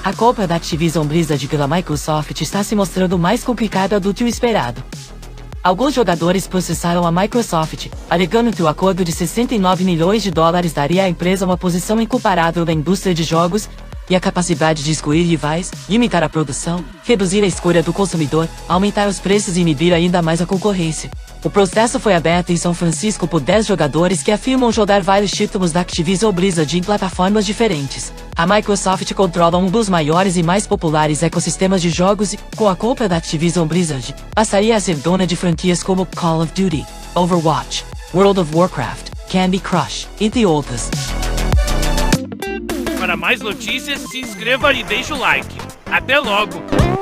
A compra da Activision Blizzard pela Microsoft está se mostrando mais complicada do que o esperado. Alguns jogadores processaram a Microsoft, alegando que o acordo de 69 milhões de dólares daria à empresa uma posição incomparável na indústria de jogos e a capacidade de excluir rivais, limitar a produção, reduzir a escolha do consumidor, aumentar os preços e inibir ainda mais a concorrência. O processo foi aberto em São Francisco por 10 jogadores que afirmam jogar vários títulos da Activision Blizzard em plataformas diferentes. A Microsoft controla um dos maiores e mais populares ecossistemas de jogos e, com a compra da Activision Blizzard, passaria a ser dona de franquias como Call of Duty, Overwatch, World of Warcraft, Candy Crush, entre outras. Para mais notícias, se inscreva e deixe o like. Até logo!